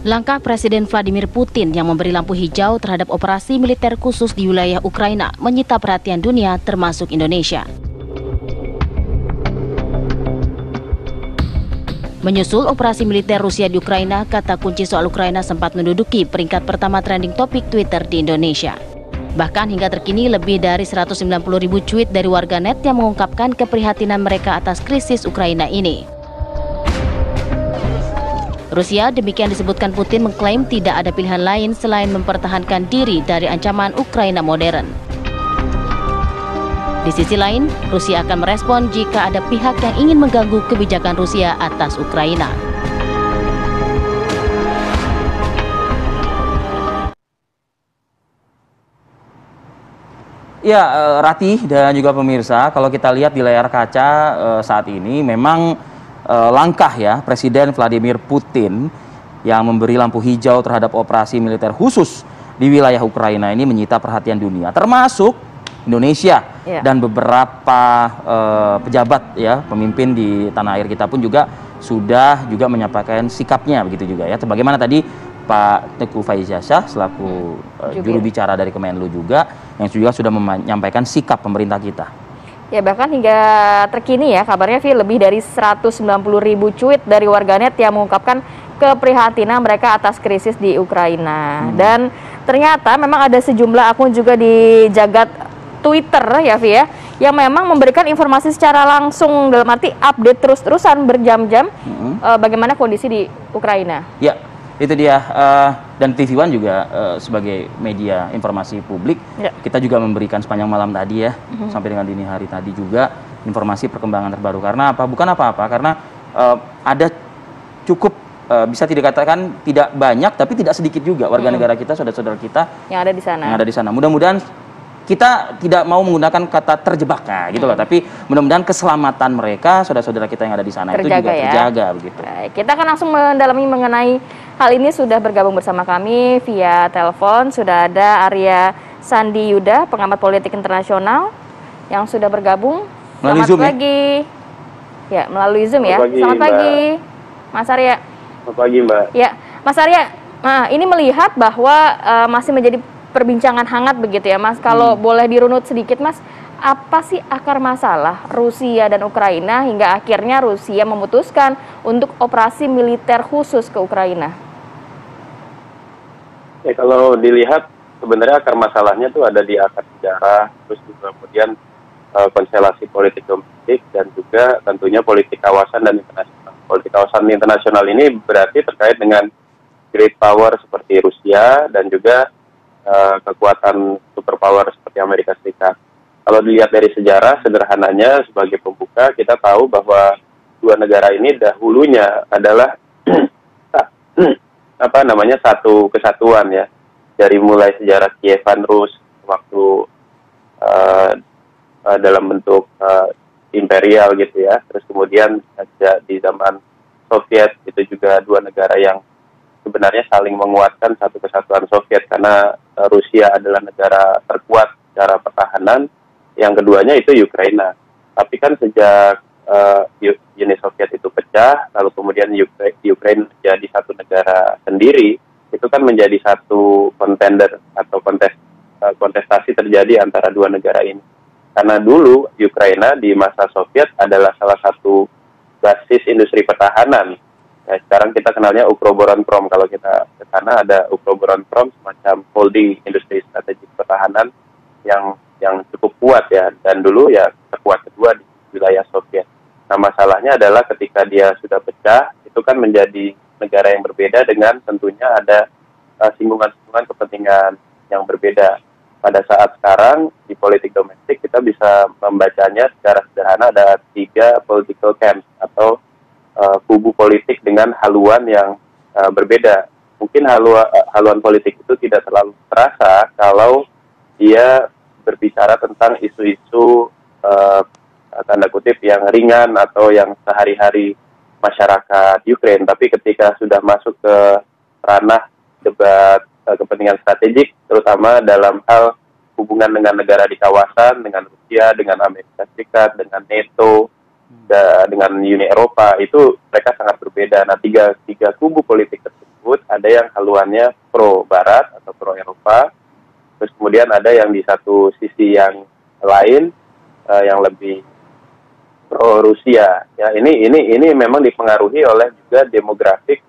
Langkah Presiden Vladimir Putin yang memberi lampu hijau terhadap operasi militer khusus di wilayah Ukraina menyita perhatian dunia termasuk Indonesia. Menyusul operasi militer Rusia di Ukraina, kata kunci soal Ukraina sempat menduduki peringkat pertama trending topik Twitter di Indonesia. Bahkan hingga terkini lebih dari 190.000 tweet dari warganet yang mengungkapkan keprihatinan mereka atas krisis Ukraina ini. Rusia, demikian disebutkan Putin, mengklaim tidak ada pilihan lain selain mempertahankan diri dari ancaman Ukraina modern. Di sisi lain, Rusia akan merespon jika ada pihak yang ingin mengganggu kebijakan Rusia atas Ukraina. Ya, Ratih dan juga pemirsa, kalau kita lihat di layar kaca saat ini memang langkah ya Presiden Vladimir Putin yang memberi lampu hijau terhadap operasi militer khusus di wilayah Ukraina ini menyita perhatian dunia, termasuk Indonesia dan beberapa pejabat ya, pemimpin di tanah air kita pun juga sudah menyampaikan sikapnya begitu juga ya. Sebagaimana tadi Pak Teguh Faizasyah selaku juru bicara dari Kemenlu juga yang juga sudah menyampaikan sikap pemerintah kita. Ya, bahkan hingga terkini ya kabarnya lebih dari 190.000 tweet dari warganet yang mengungkapkan keprihatinan mereka atas krisis di Ukraina. Dan ternyata memang ada sejumlah akun juga di jagat Twitter ya Vi ya, yang memang memberikan informasi secara langsung, dalam arti update terus-terusan berjam-jam bagaimana kondisi di Ukraina. Ya, itu dia. Dan TV One juga sebagai media informasi publik, kita juga memberikan sepanjang malam tadi ya, sampai dengan dini hari tadi juga informasi perkembangan terbaru. Karena apa? Bukan apa-apa, karena ada cukup bisa tidak katakan tidak banyak, tapi tidak sedikit juga warga negara kita, saudara-saudara kita yang ada di sana. Yang ada di sana. Mudah-mudahan kita tidak mau menggunakan kata terjebak, gitu loh, tapi mudah-mudahan keselamatan mereka, saudara-saudara kita yang ada di sana itu juga terjaga begitu. Baik, kita akan langsung mendalami mengenai hal ini. Sudah bergabung bersama kami via telepon, sudah ada Arya Sandi Yuda, pengamat politik internasional yang sudah bergabung. Melalui Selamat Zoom, pagi. Ya, melalui Zoom ya. Selamat pagi, Mas Arya. Selamat pagi, Mbak. Ya, Mas Arya, nah ini melihat bahwa masih menjadi perbincangan hangat begitu ya Mas. Kalau boleh dirunut sedikit Mas, apa sih akar masalah Rusia dan Ukraina hingga akhirnya Rusia memutuskan untuk operasi militer khusus ke Ukraina? Ya, kalau dilihat sebenarnya akar masalahnya tuh ada di akar sejarah, terus juga kemudian konstelasi politik domestik dan juga tentunya politik kawasan dan internasional. Politik kawasan internasional ini berarti terkait dengan great power seperti Rusia dan juga kekuatan superpower seperti Amerika Serikat. Kalau dilihat dari sejarah, sederhananya sebagai pembuka, kita tahu bahwa dua negara ini dahulunya adalah satu kesatuan ya. Dari mulai sejarah Kievan Rus waktu dalam bentuk imperial gitu ya. Terus kemudian di zaman Soviet itu juga dua negara yang sebenarnya saling menguatkan satu kesatuan Soviet, karena Rusia adalah negara terkuat secara pertahanan, yang keduanya itu Ukraina. Tapi kan sejak Uni Soviet itu pecah, lalu kemudian Ukraina jadi satu negara sendiri, itu kan menjadi satu contender atau kontestasi terjadi antara dua negara ini. Karena dulu Ukraina di masa Soviet adalah salah satu basis industri pertahanan. Ya, sekarang kita kenalnya Ukroboronprom. Kalau kita ke sana ada Ukroboronprom, semacam holding industri strategis pertahanan yang cukup kuat ya, dan dulu ya terkuat kedua di wilayah Soviet. Nah, masalahnya adalah ketika dia sudah pecah, itu kan menjadi negara yang berbeda dengan tentunya ada singgungan-singgungan kepentingan yang berbeda. Pada saat sekarang di politik domestik kita bisa membacanya secara sederhana, ada 3 political camps atau kubu politik dengan haluan yang berbeda. Mungkin haluan politik itu tidak terlalu terasa kalau dia berbicara tentang isu-isu tanda kutip yang ringan atau yang sehari-hari masyarakat Ukraina. Tapi ketika sudah masuk ke ranah debat kepentingan strategik, terutama dalam hal hubungan dengan negara di kawasan, dengan Rusia, dengan Amerika Serikat, dengan NATO, dengan Uni Eropa, itu mereka sangat berbeda. Nah, tiga kubu politik tersebut tersebut ada yang haluannya pro Barat atau pro Eropa, terus kemudian ada yang di satu sisi yang lain yang lebih pro Rusia. Ya, ini memang dipengaruhi oleh juga demografik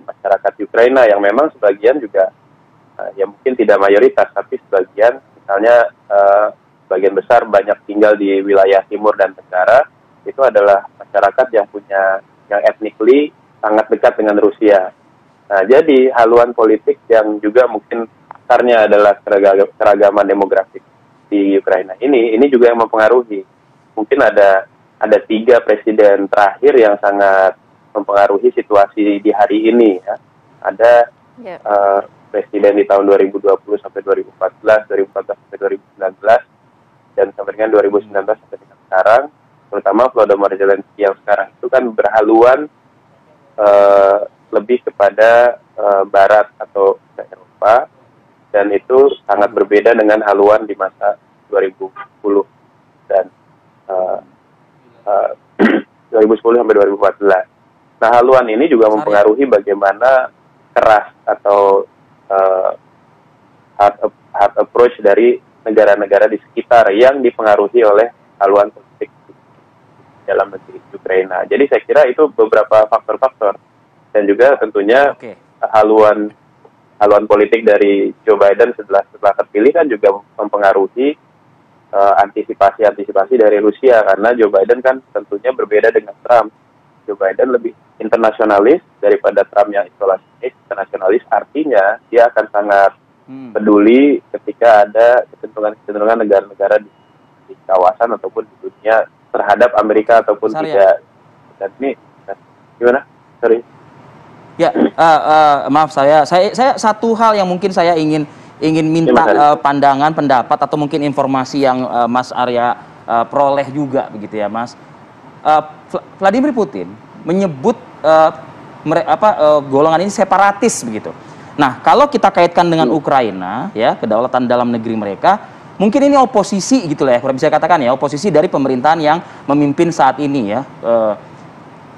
masyarakat Ukraina yang memang sebagian juga ya mungkin tidak mayoritas, tapi sebagian misalnya sebagian besar banyak tinggal di wilayah timur dan tenggara, itu adalah masyarakat yang ethnically sangat dekat dengan Rusia. Nah, jadi haluan politik yang juga mungkin akarnya adalah keragaman demografik di Ukraina ini juga yang mempengaruhi. Mungkin ada 3 presiden terakhir yang sangat mempengaruhi situasi di hari ini. Ya. Ada presiden di tahun 2020 sampai 2014, 2014 sampai 2019, dan sampai dengan 2019 sampai dengan sekarang, terutama Volodymyr Zelensky yang sekarang itu kan berhaluan lebih kepada Barat atau Eropa, dan itu sangat berbeda dengan haluan di masa 2010 dan 2010 sampai 2014. Nah, haluan ini juga mempengaruhi bagaimana keras atau hard approach dari negara-negara di sekitar yang dipengaruhi oleh haluan politik dalam negeri Ukraina. Jadi saya kira itu beberapa faktor-faktor, dan juga tentunya haluan politik dari Joe Biden setelah terpilih kan juga mempengaruhi antisipasi dari Rusia, karena Joe Biden kan tentunya berbeda dengan Trump. Joe Biden lebih internasionalis daripada Trump yang isolasionis. Internasionalis artinya dia akan sangat peduli ketika ada kecenderungan negara-negara di kawasan ataupun di dunia terhadap Amerika ataupun tidak. Dan ini gimana? Sorry. Ya, maaf saya satu hal yang mungkin saya ingin minta pandangan, pendapat atau mungkin informasi yang Mas Arya peroleh juga begitu ya, Mas. Vladimir Putin menyebut golongan ini separatis begitu. Nah, kalau kita kaitkan dengan Ukraina ya, kedaulatan dalam negeri mereka, mungkin ini oposisi gitu lah ya, bisa katakan ya, oposisi dari pemerintahan yang memimpin saat ini ya.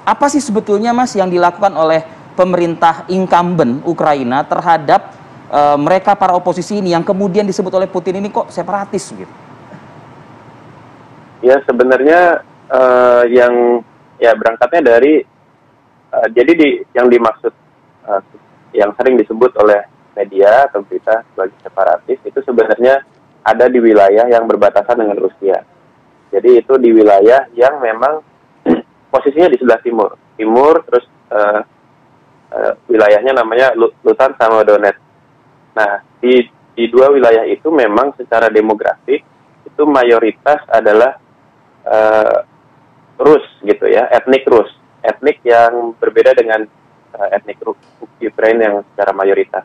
Apa sih sebetulnya, Mas, yang dilakukan oleh pemerintah incumbent Ukraina terhadap mereka para oposisi ini yang kemudian disebut oleh Putin ini kok separatis gitu? Ya, sebenarnya yang berangkatnya dari jadi yang dimaksud yang sering disebut oleh media atau berita sebagai separatis itu sebenarnya ada di wilayah yang berbatasan dengan Rusia. Jadi itu di wilayah yang memang posisinya di sebelah timur, terus wilayahnya namanya Luhansk sama Donetsk. Nah, di 2 wilayah itu memang secara demografik itu mayoritas adalah Rus gitu ya, etnik Rus, etnik yang berbeda dengan etnik Ukraina yang secara mayoritas.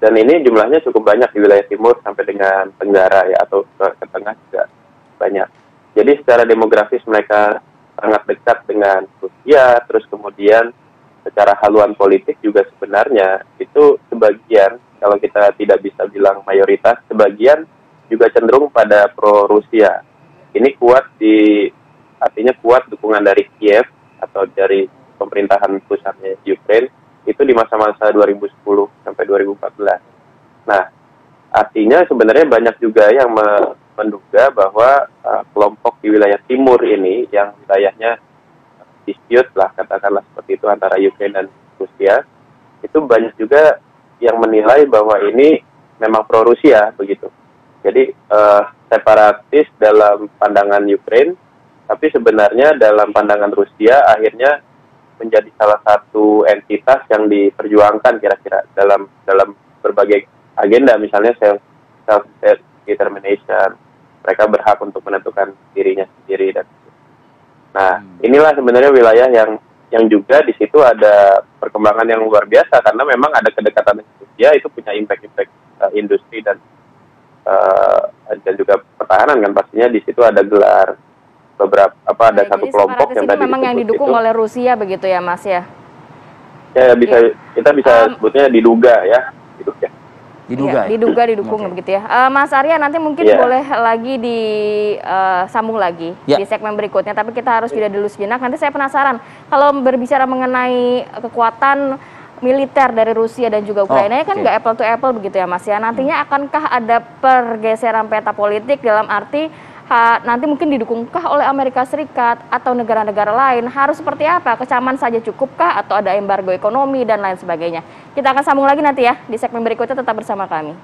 Dan ini jumlahnya cukup banyak di wilayah timur sampai dengan tenggara ya, atau ke tengah juga banyak. Jadi secara demografis mereka sangat dekat dengan Rusia, terus kemudian secara haluan politik juga sebenarnya itu sebagian, kalau kita tidak bisa bilang mayoritas, sebagian juga cenderung pada pro-Rusia. Ini artinya kuat dukungan dari Kiev atau dari pemerintahan pusatnya Ukraina itu di masa-masa 2010 sampai 2014. Nah, artinya sebenarnya banyak juga yang menduga bahwa kelompok di wilayah timur ini yang wilayahnya dispute lah, katakanlah seperti itu, antara Ukraina dan Rusia, itu banyak juga yang menilai bahwa ini memang pro-Rusia begitu. Jadi separatis dalam pandangan Ukraina, tapi sebenarnya dalam pandangan Rusia akhirnya menjadi salah satu entitas yang diperjuangkan kira-kira dalam berbagai agenda, misalnya self-determination, mereka berhak untuk menentukan dirinya sendiri. Dan nah, inilah sebenarnya wilayah yang juga di situ ada perkembangan yang luar biasa, karena memang ada kedekatan dengan Rusia, itu punya impact industri dan juga pertahanan kan, pastinya di situ ada gelar beberapa ada satu kelompok yang tadi memang yang didukung itu oleh Rusia begitu ya, Mas ya? Ya, kita bisa sebutnya diduga ya. Diduga didukung begitu ya. Mas Arya, nanti mungkin boleh lagi disambung lagi di segmen berikutnya, tapi kita harus jeda dulu sejenak. Nanti saya penasaran kalau berbicara mengenai kekuatan militer dari Rusia dan juga Ukraina kan nggak apple to apple begitu ya Mas ya. Nantinya akankah ada pergeseran peta politik dalam arti nanti mungkin didukungkah oleh Amerika Serikat atau negara-negara lain? Harus seperti apa? Kecaman saja cukupkah atau ada embargo ekonomi dan lain sebagainya? Kita akan sambung lagi nanti ya di segmen berikutnya, tetap bersama kami.